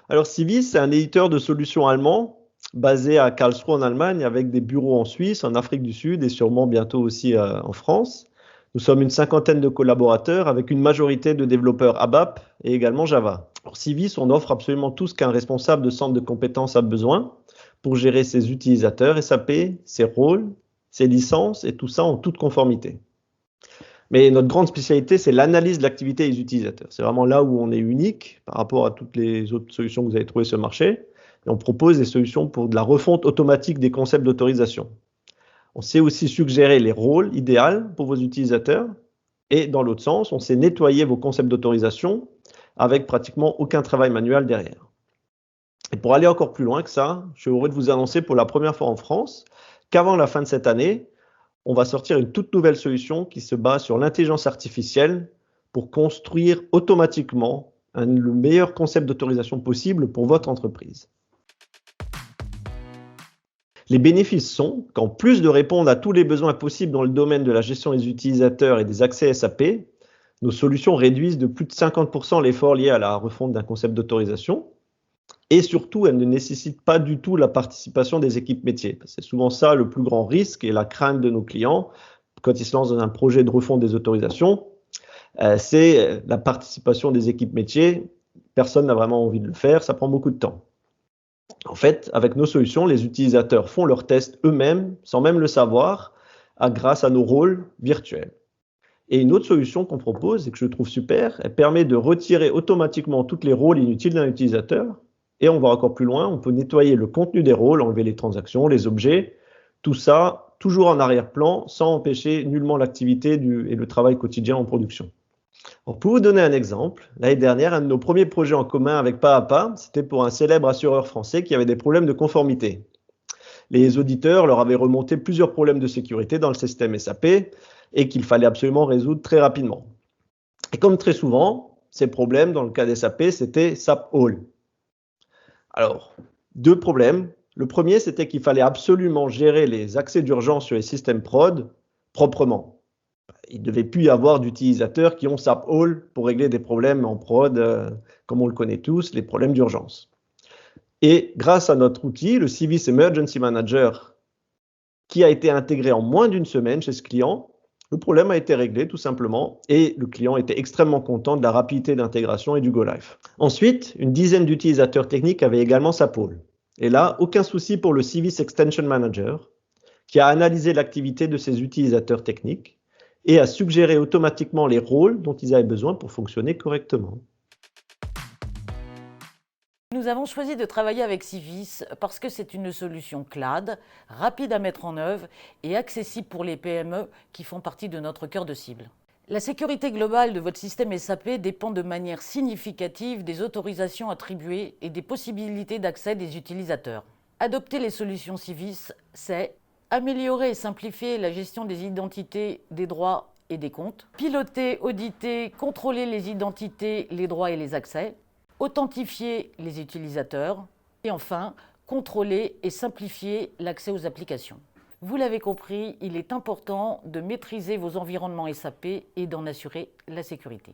Alors Civis, c'est un éditeur de solutions allemand basé à Karlsruhe en Allemagne avec des bureaux en Suisse, en Afrique du Sud et sûrement bientôt aussi en France. Nous sommes une cinquantaine de collaborateurs avec une majorité de développeurs ABAP et également Java. Alors Civis, on offre absolument tout ce qu'un responsable de centre de compétences a besoin pour gérer ses utilisateurs SAP, ses rôles, ses licences et tout ça en toute conformité. Mais notre grande spécialité, c'est l'analyse de l'activité des utilisateurs. C'est vraiment là où on est unique par rapport à toutes les autres solutions que vous avez trouvées sur le marché. Et on propose des solutions pour de la refonte automatique des concepts d'autorisation. On sait aussi suggérer les rôles idéaux pour vos utilisateurs. Et dans l'autre sens, on sait nettoyer vos concepts d'autorisation avec pratiquement aucun travail manuel derrière. Et pour aller encore plus loin que ça, je suis heureux de vous annoncer pour la première fois en France qu'avant la fin de cette année, on va sortir une toute nouvelle solution qui se base sur l'intelligence artificielle pour construire automatiquement le meilleur concept d'autorisation possible pour votre entreprise. Les bénéfices sont qu'en plus de répondre à tous les besoins possibles dans le domaine de la gestion des utilisateurs et des accès SAP, nos solutions réduisent de plus de 50% l'effort lié à la refonte d'un concept d'autorisation. Et surtout, elles ne nécessitent pas du tout la participation des équipes métiers. C'est souvent ça le plus grand risque et la crainte de nos clients quand ils se lancent dans un projet de refonte des autorisations. C'est la participation des équipes métiers. Personne n'a vraiment envie de le faire, ça prend beaucoup de temps. En fait, avec nos solutions, les utilisateurs font leurs tests eux-mêmes, sans même le savoir, grâce à nos rôles virtuels. Et une autre solution qu'on propose et que je trouve super, elle permet de retirer automatiquement tous les rôles inutiles d'un utilisateur. Et on va encore plus loin, on peut nettoyer le contenu des rôles, enlever les transactions, les objets, tout ça toujours en arrière-plan, sans empêcher nullement l'activité et le travail quotidien en production. Alors, pour vous donner un exemple, l'année dernière, un de nos premiers projets en commun avec PAAPA, c'était pour un célèbre assureur français qui avait des problèmes de conformité. Les auditeurs leur avaient remonté plusieurs problèmes de sécurité dans le système SAP et qu'il fallait absolument résoudre très rapidement. Et comme très souvent, ces problèmes, dans le cas d'SAP, c'était SAP All. Alors, deux problèmes. Le premier, c'était qu'il fallait absolument gérer les accès d'urgence sur les systèmes prod proprement. Il ne devait plus y avoir d'utilisateurs qui ont SAP All pour régler des problèmes en prod, comme on le connaît tous, les problèmes d'urgence. Et grâce à notre outil, le Civis Emergency Manager, qui a été intégré en moins d'une semaine chez ce client, le problème a été réglé tout simplement et le client était extrêmement content de la rapidité d'intégration et du go-live. Ensuite, une dizaine d'utilisateurs techniques avaient également SAP All. Et là, aucun souci pour le Civis Extension Manager qui a analysé l'activité de ces utilisateurs techniques et a suggéré automatiquement les rôles dont ils avaient besoin pour fonctionner correctement. Nous avons choisi de travailler avec Civis parce que c'est une solution cloud, rapide à mettre en œuvre et accessible pour les PME qui font partie de notre cœur de cible. La sécurité globale de votre système SAP dépend de manière significative des autorisations attribuées et des possibilités d'accès des utilisateurs. Adopter les solutions Civis, c'est améliorer et simplifier la gestion des identités, des droits et des comptes, piloter, auditer, contrôler les identités, les droits et les accès, authentifier les utilisateurs et enfin, contrôler et simplifier l'accès aux applications. Vous l'avez compris, il est important de maîtriser vos environnements SAP et d'en assurer la sécurité.